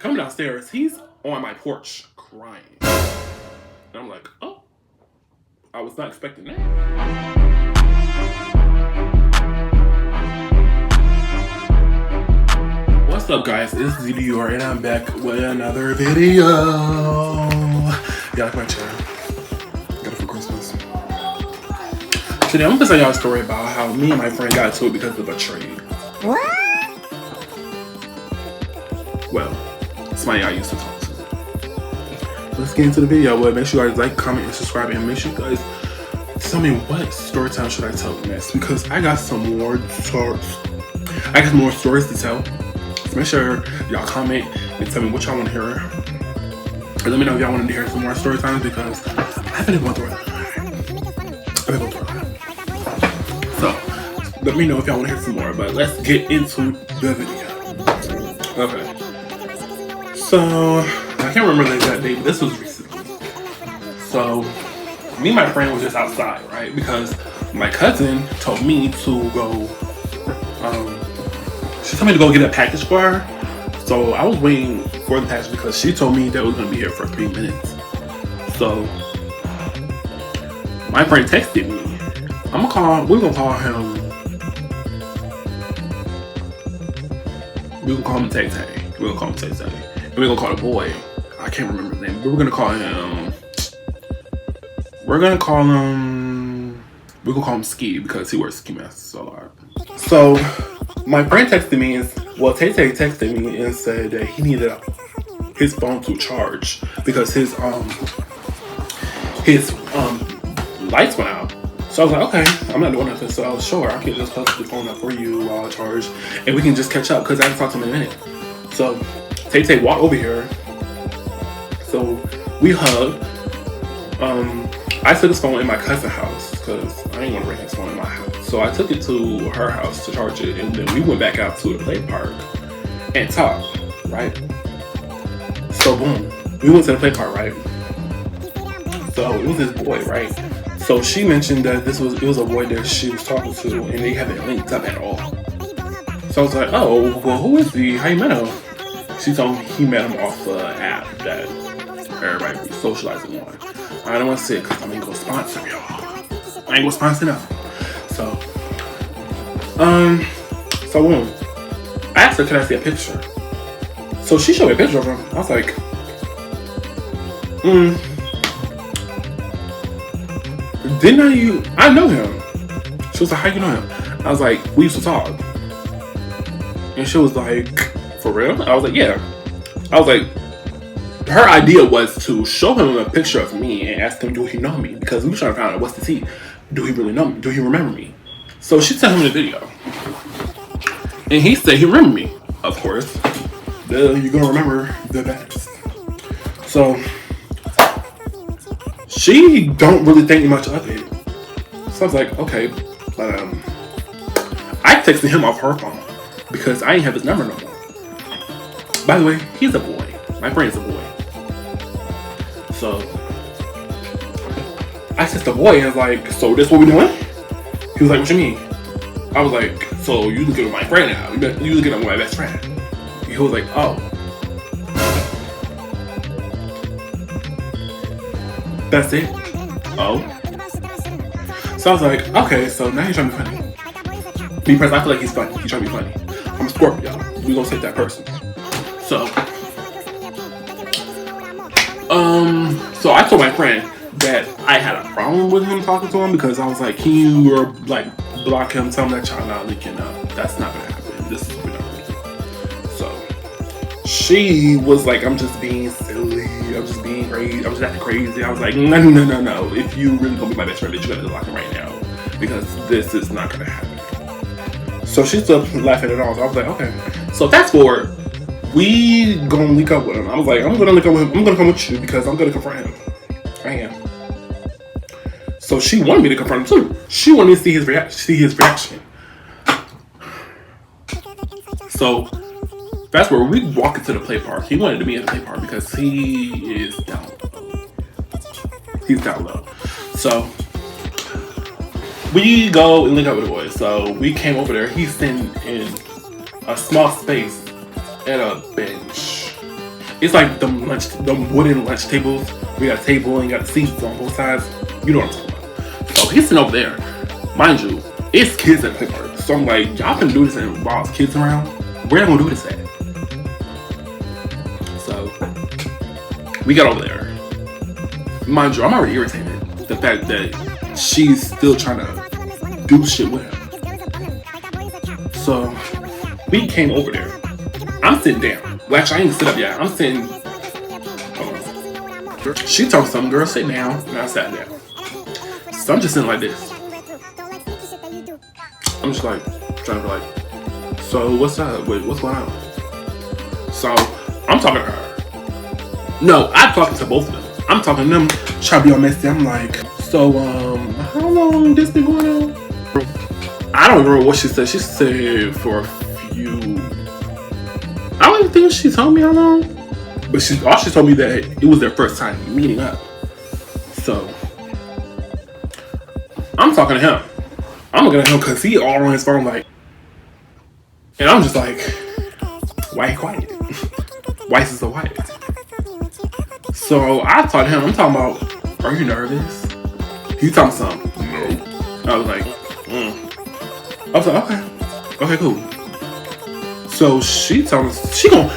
Coming downstairs, he's on my porch crying. And I'm like, oh, I was not expecting that. What's up, guys? It's DIOR and I'm back with another video. Got my chair. Got it for Christmas. Today I'm gonna tell y'all a story about how me and my friend got into it because of a trade. What? Well, somebody I used to talk to. Let's get into the video. Well, make sure you guys like, comment, and subscribe, and make sure you guys tell me what story time should I tell next, because I got some more stories. I got more stories to tell. So make sure y'all comment and tell me what y'all want to hear. And let me know if y'all want to hear some more story times, because I've been going through it. So let me know if y'all want to hear some more. But let's get into the video. Okay. So I can't remember the exact date, but this was recently. So me and my friend was just outside, right? Because my cousin told me to go. She told me to go get a package for her. So I was waiting for the package because she told me that it was gonna be here for 3 minutes. So my friend texted me. We're gonna call him. We're gonna call him Tay Tay. We're gonna call him Tay Tay. And we're gonna call the boy. I can't remember his name, but we're gonna call him. We're gonna call him Ski, because he wears ski masks a lot. So my friend texted me, Tay Tay texted me and said that he needed his phone to charge because his lights went out. So I was like, okay, I'm not doing nothing. So I was sure I can just plug the phone up for you while I charge, and we can just catch up because I haven't talked to him in a minute. So Tay Tay walked over here. So we hugged. I took his phone in my cousin's house because I didn't want to bring his phone in my house. So I took it to her house to charge it, and then we went back out to the play park and talked, right? So boom, we went to the play park, right? So it was this boy, right? So she mentioned that it was a boy that she was talking to, and they haven't linked up at all. So I was like, oh, well, who is he? How you met him? She told me he met him off an app that everybody be socializing on. I don't want to say it because I ain't gonna sponsor y'all. I ain't gonna sponsor nothing. So boom. I asked her, can I see a picture? So she showed me a picture of him. I was like, I know him. She was like, how you know him? I was like, we used to talk. And she was like, for real? I was like, yeah. I was like, her idea was to show him a picture of me and ask him, do he know me? Because we were trying to find out what's the tea. Do he really know me? Do he remember me? So she sent him the video. And he said he remembered me. Of course. You're gonna remember the best. So she don't really think much of it. So I was like, okay. But I texted him off her phone because I didn't have his number no more. By the way, he's a boy. My friend's a boy. So I texted the boy and was like, so this what we doing? He was like, what you mean? I was like, so you looking at my friend now. You looking at my best friend. He was like, oh. That's it? Oh. So I was like, okay, so now he's trying to be funny. Me personally, I feel like he's funny. He's trying to be funny. I'm a Scorpio. We gonna take that person. So I told my friend that I had a problem with him talking to him because I was like, can you block him, tell him that y'all not linking up? That's not gonna happen. This is what we're not linking. So she was like, I'm just being silly. I'm just being crazy. I'm just acting crazy. I was like, no. If you really gonna be my best friend, you gotta lock him right now because this is not gonna happen. So she still laughing it off. So I was like, okay. So fast forward. We gonna link up with him. I was like, I'm gonna link up with him. I'm gonna come with you because I'm gonna confront him. I am. So she wanted me to confront him too. She wanted to see his reaction. So fast forward, we walk into the play park. He wanted to be in the play park because he is down low. He's down low. So we go and link up with the boys. So we came over there. He's sitting in a small space at a bench. It's like the wooden lunch tables. We got a table and you got seats on both sides. You know what I'm talking about. So he's sitting over there. Mind you, it's kids at the play party. So I'm like, y'all can do this while it's kids around. Where y'all gonna do this at? So we got over there. Mind you, I'm already irritated. The fact that she's still trying to do shit with him. So we came over there. I'm sitting down. Well, actually, I ain't sit up yet. I'm sitting. She told some girl sit down, and I sat down. So I'm just sitting like this. I'm just like trying to be like, so what's up? Wait, what's going on? So I'm talking to her. No, I'm talking to both of them. I'm talking to them, trying to be all messy. I'm like, so how long this been going on? I don't remember what she said. She said for a few. I don't even think she told me how long. But she told me that it was their first time meeting up. So I'm talking to him. I'm looking at him because he all on his phone like, and I'm just like, why quiet? Why is he so quiet? So I talked to him. I'm talking about, are you nervous? He talking something. No. I was like, I was like, okay, cool. So she told me she gon'.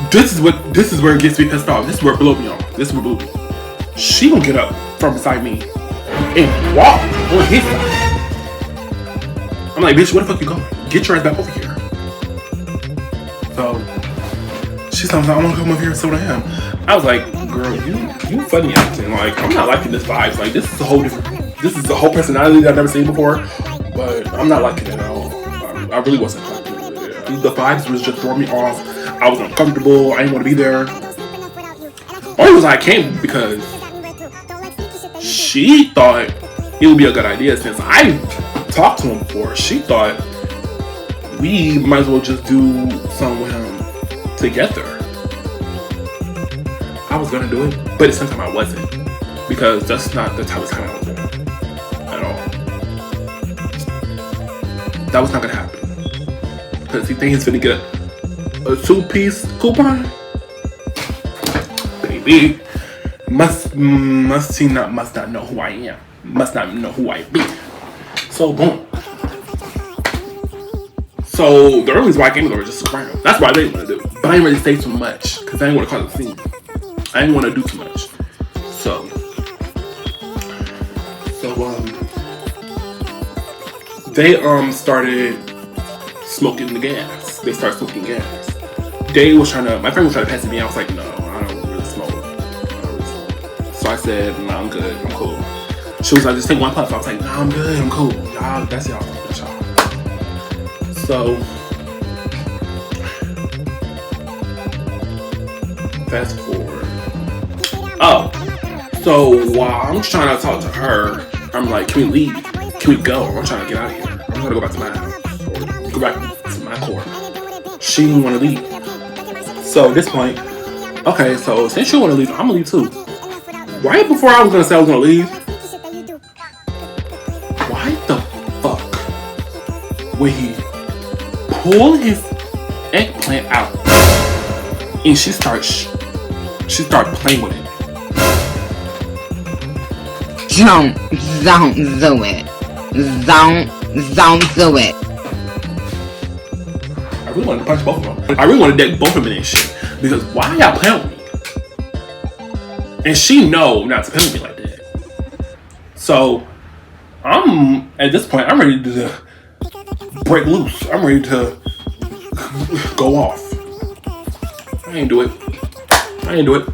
This is where it gets me pissed off. This is where it blew me off. This is where it blew me. She gonna get up from beside me and walk on his side. I'm like, bitch, where the fuck you going? Get your ass back over here. So she's like, I wanna come over here and sit with him. I was like, girl, you funny acting. Like, I'm not liking this vibes. Like, this is a whole personality that I've never seen before. But I'm not liking it at all. I really wasn't liking it. The vibes was just throwing me off. I was uncomfortable. I didn't want to be there. Only reason I came because she thought it would be a good idea since I talked to him before. She thought we might as well just do something with him together. I was gonna do it, but at the same time I wasn't, because that's not the type of time I was in at all. That was not gonna happen. Because he thinks he's gonna get a 2-piece coupon? Baby. Must not know who I am. Must not know who I be. So boom. So the only reason why I came over was just to surprise him. That's why I didn't want to do. But I didn't really say too much because I didn't want to cause a scene. I didn't want to do too much. So they started smoking the gas. They started smoking gas. My friend was trying to pass it me. I was like, no, I don't really smoke. So I said, no, I'm good, I'm cool. She was like, just take one puff. I was like, no, I'm good, I'm cool. Y'all, that's y'all. So fast forward. Oh, so while I'm trying to talk to her, I'm like, can we leave? Can we go? I'm trying to get out of here. I'm trying to go back to my house or go back to my court. She didn't want to leave. So at this point, okay, so since you want to leave, I'm gonna leave too. Right before I was gonna say I was gonna leave, why the fuck would he pull his eggplant out and she start playing with it? Don't do it. Don't do it. I really wanted to punch both of them. I really wanted to deck both of them in this shit. Because why y'all playing with me? And she know not to play with me like that. So at this point, I'm ready to break loose. I'm ready to go off. I ain't do it.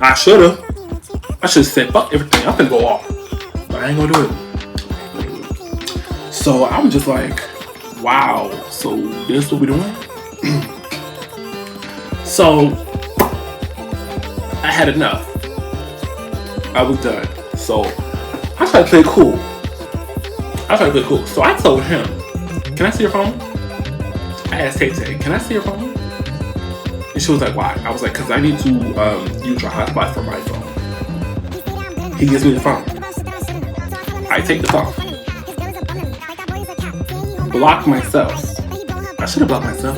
I should have said fuck everything. I'm finna go off. But I ain't gonna do it. So I'm just like, wow. So this what we doing? So I had enough. I was done. So I tried to play cool. So I told him, can I see your phone? I asked Tay, can I see your phone? And she was like, why? I was like, because I need to use your hotspot for my phone. He gives me the phone. I take the phone. Block myself. I should have blocked myself,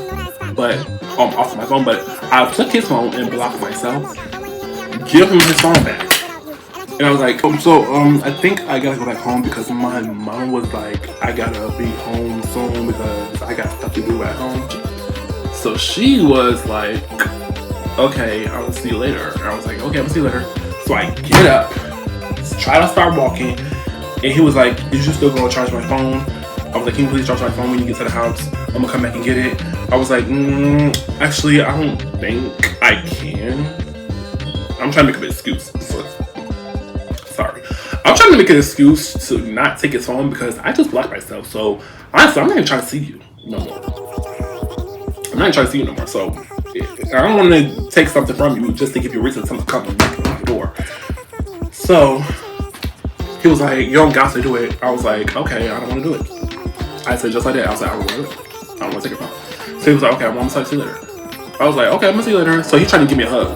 but off of my phone, but I took his phone and blocked myself. Give him his phone back. And I was like, I think I gotta go back home because my mom was like, I gotta be home soon because I got stuff to do at home. So she was like, okay, I'll see you later. And I was like, okay, I'll see you later. So I get up, try to start walking, and he was like, is you still gonna charge my phone? I was like, can you please charge my phone when you get to the house? I'm gonna come back and get it. I was like, actually, I don't think I can. I'm trying to make an excuse. Sorry. I'm trying to make an excuse to not take his phone because I just blocked myself. So honestly, I'm not even trying to see you no more. I'm not even trying to see you no more. So I don't want to take something from you just to give you a reason to come and knock on the door. So he was like, you don't got to do it. I was like, okay, I don't want to do it. I said just like that. I was like, I don't want to do it. I don't want to take your phone. So he was like, okay, I'm going to see you later. I was like, okay, I'm going to see you later. So he's trying to give me a hug.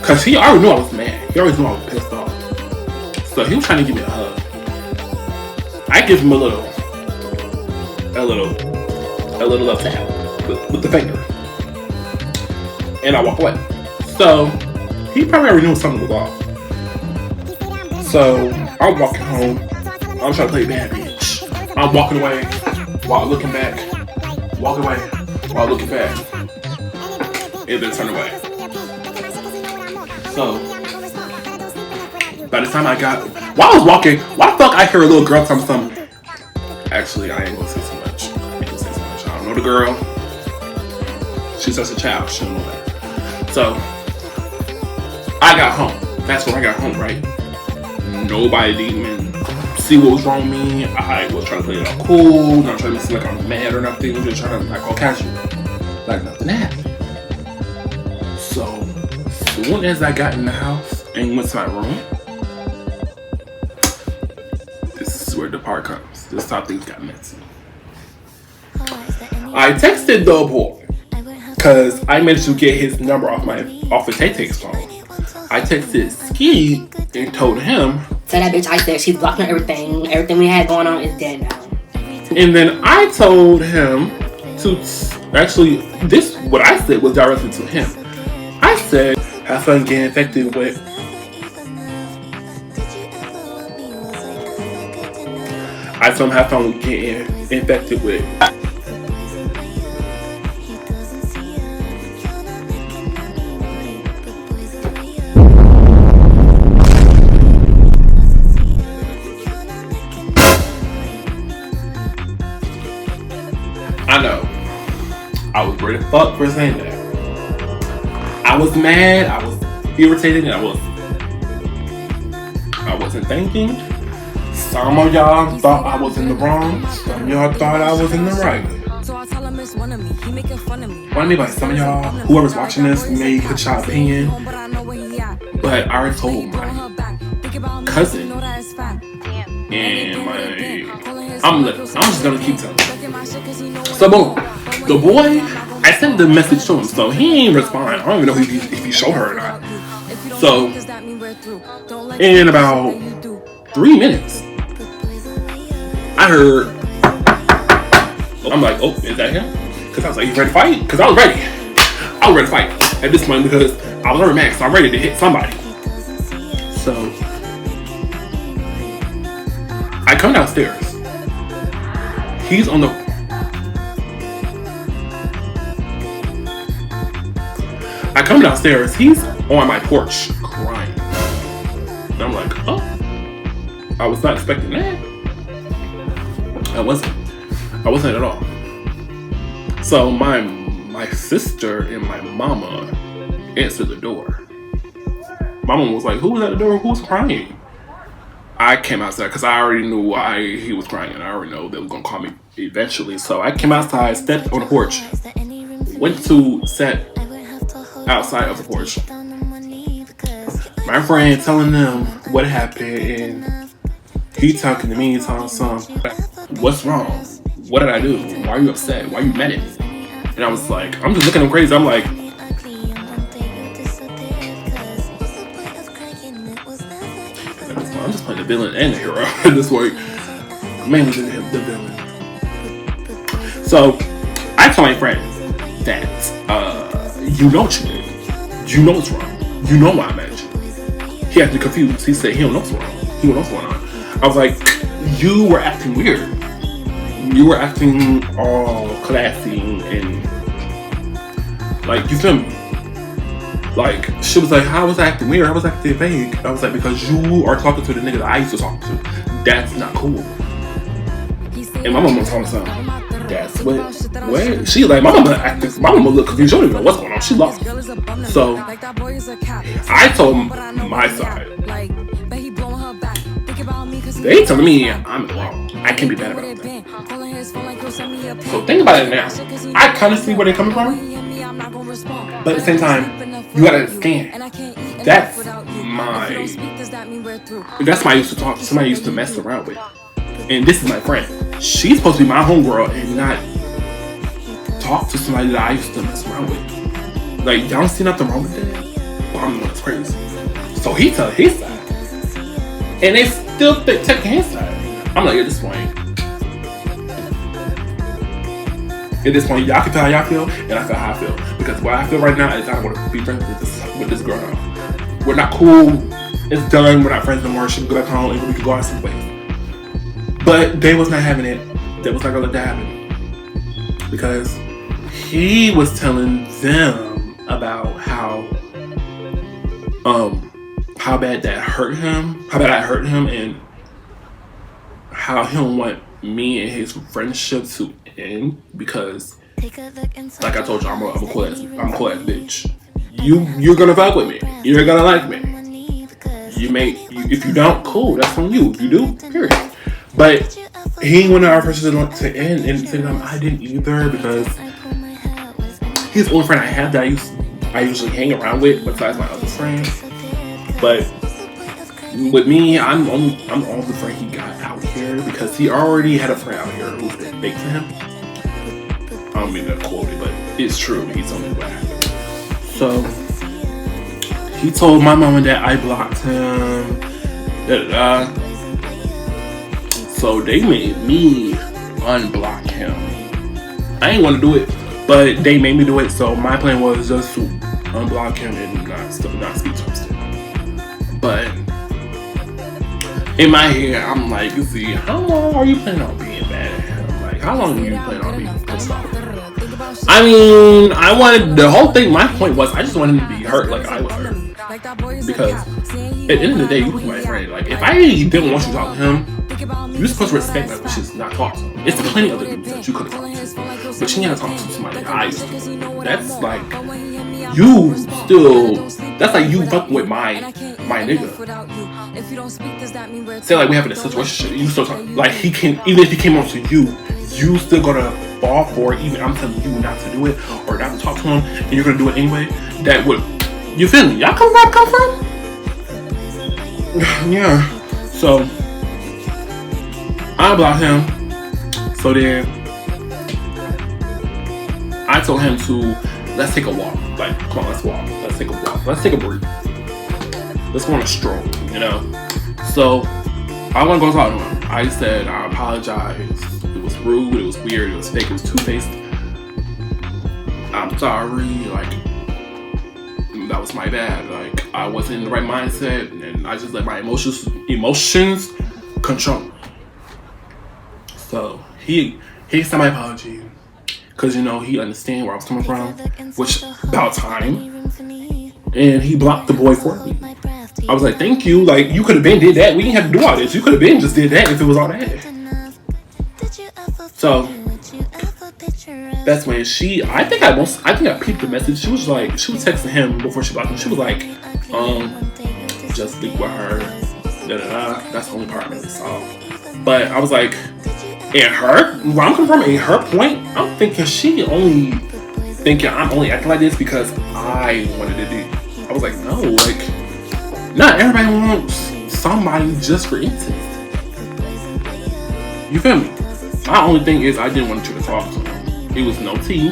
Because he already knew I was mad. He already knew I was pissed off. So he was trying to give me a hug. I give him a little love tap with the finger. And I walk away. So he probably already knew something was off. So I'm walking home. I'm trying to play bad bitch. I'm walking away while looking back. Walking away while looking back. And then turn away. So by the time I got, while I was walking, why the fuck I hear a little girl tell me something? Actually, I ain't gonna say so much. I don't know the girl. She's just a child. She don't know that. So I got home. That's when I got home, right? Nobody didn't even see what was wrong with me. I was trying to play it all cool, not trying to seem like I'm mad or nothing. I'm just trying to like all casual, like nothing happened. So as soon as I got in the house and went to my room, this is where the part comes. This is how things got messy. I texted the boy because I managed to get his number off of Tay-Tay's phone. I texted Ski and told him. Tell that bitch I said she's blocking everything. Everything we had going on is dead now. And then I told him to actually, what I said was directly to him. I said, have fun getting infected with. I told him have fun getting infected with. I know. I was ready to fuck for saying that. I was mad, I was irritated, and I wasn't thinking. Some of y'all thought I was in the wrong. Some of y'all thought I was in the right. What I mean by some of y'all, whoever's watching this may put y'all opinion, but I already told my cousin and I'm just gonna keep telling you. So boom, the boy, I sent the message to him, so he ain't respond. I don't even know if he showed her or not. So in about 3 minutes, I heard. I'm like, oh, is that him? Because I was like, you ready to fight? Because I was ready. I was ready to fight at this point because I was already mad, so I'm ready to hit somebody. So I come downstairs. He's on the. I come downstairs. He's on my porch crying. And I'm like, oh, I was not expecting that. I wasn't at all. So my sister and my mama answered the door. Mama was like, who was at the door? Who's crying? I came outside because I already knew why he was crying, and I already know they were gonna call me eventually. So I came outside, stepped on the porch, went to set outside of the porch. My friend telling them what happened, and he talking to me, telling some, what's wrong? What did I do? Why are you upset? Why are you mad at me? And I was like, I'm just looking at him crazy. I'm like, I'm just playing the villain and the hero at this point. Mainly the villain. So I told my friend that you know what you did. You know what's wrong. You know why I'm mad at you. He acted confused. He said he don't know what's wrong. He don't know what's going on. I was like, you were acting weird. You were acting all classy and like, you feel me? Like, she was like, how was I acting weird? I was acting vague. I was like, because you are talking to the nigga that I used to talk to. That's not cool. And my mama told me something. That's what? She like, my mama look confused. She don't even know what's going on. She lost. So, I told my side. They telling me I'm wrong. I can't be bad about that. So think about it now. I kind of see where they're coming from. But at the same time, you gotta understand. That's my used to talk to. Somebody I used to mess around with. And this is my friend. She's supposed to be my homegirl and not talk to somebody that I used to mess around with. Like, y'all don't see nothing wrong with that? Well, I'm the one that's crazy. So he tell his side. And they still taking his side. I'm like, at this point, y'all can feel how y'all feel, and I feel how I feel. Because what I feel right now is I want to be friends with this girl now. We're not cool. It's done. We're not friends no more. She can go back home and we can go our separate ways. But they was not having it. They was not gonna let that happen. Because he was telling them about how bad that hurt him, how bad I hurt him, and how he don't want me and his friendship to end because, like I told you, I'm a cool ass bitch. You're gonna fuck with me. You're gonna like me. If you don't, cool. That's on you. If you do, period. But he wanted our friendship to end, and at the same time, I didn't either because he's the only friend I have that I usually hang around with besides my other friends. But with me, I'm all the friend he got out here because he already had a friend out here who's been fake to him. I don't mean to quote it, but it's true. He told me what happened. So he told my mom and dad I blocked him. So they made me unblock him. I ain't want to do it, but they made me do it. So my plan was just to unblock him and not speak to him still. But in my head, I'm like, you see, how long are you planning on being bad at him? Like, how long are you planning on being pissed off? I mean, the whole thing, my point was, I just wanted him to be hurt like I was hurt. Because at the end of the day, you was my friend. Like, if I didn't want you to talk to him, you're supposed to respect my wishes, not talk to him. It's plenty of other dudes that you could have talked to. But you gotta talk to somebody that I used to. That's like, that's like you fucking with my nigga. Say like we having a situation, you still talk, like even if he came on to you still gonna fall for it, even I'm telling you not to do it or not to talk to him, and you're gonna do it anyway. That would, you feel me? Y'all come from? Yeah. So I blocked him. So then I told him to, let's take a walk. Like, come on, let's walk. Let's take a walk. Let's take a break. Let's go on a stroll, you know? So I want to go talk to him. I said, I apologize. It was rude. It was weird. It was fake. It was two-faced. I'm sorry. Like, that was my bad. Like, I wasn't in the right mindset, and I just let my emotions control me. So he accepted my apology. Because, you know, he understand where I was coming from, which about time. And he blocked the boy for me. I was like, thank you. Like, you could have been did that. We didn't have to do all this. You could have been just did that if it was all that. So that's when I think I peeped the message. She was texting him before she blocked him. She was like, just speak with her. That's the only part I really saw. But I was like, where I'm coming from, in her point, I'm thinking I'm only acting like this because I wanted to do. I was like, no, like, not everybody wants somebody just for instance. You feel me? My only thing is I didn't want you to talk to him. It was no tea.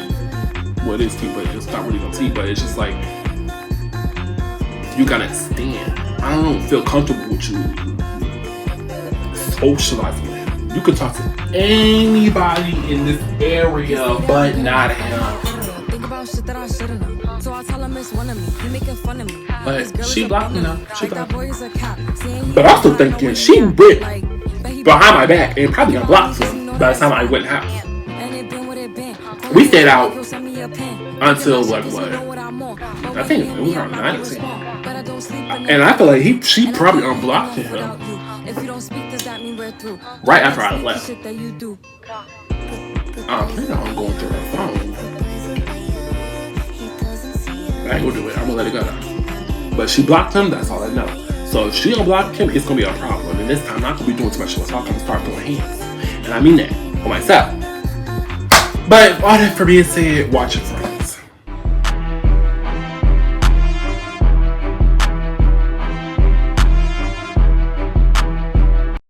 Well, it is tea, but it's not really no tea. But it's just like, you gotta stand. I don't feel comfortable with you socializing with him. You could talk to anybody in this area, but not him. shit that I shouldn't know. So I tell him it's one of me. He making fun of me. But she blocked me now. She Like that blocked boy me. is a cap. But also thinking she went behind my back and probably unblocked him by the time I went out. We stayed out until what? I think it was around 9 or 10. And I feel like she probably unblocked him right after I left. I think I'm going through her phone. I ain't gonna do it. I'm gonna let it go now. But she blocked him, that's all I know. So if she unblocked him, it's gonna be a problem. And this time, I'm not gonna be doing too much shit. I'm gonna start throwing hands. And I mean that for myself. But all that for being said, watch it.